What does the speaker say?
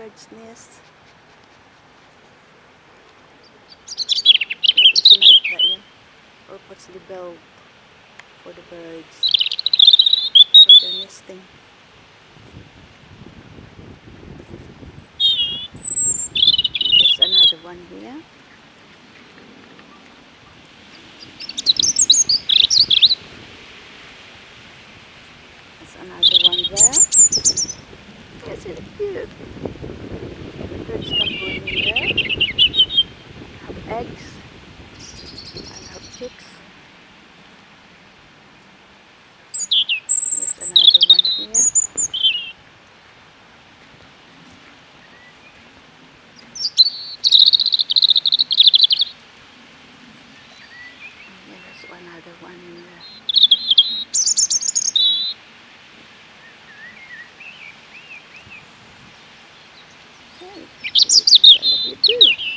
bird's nest. Laging sinadla yan. Purposely built for the birds. For their nesting. And there's another one here. There's another one there. Yes, it's cute. The birds can go in there. Have eggs. And have chicks. There's another one here. And there's another one in there. Okay, I love you too.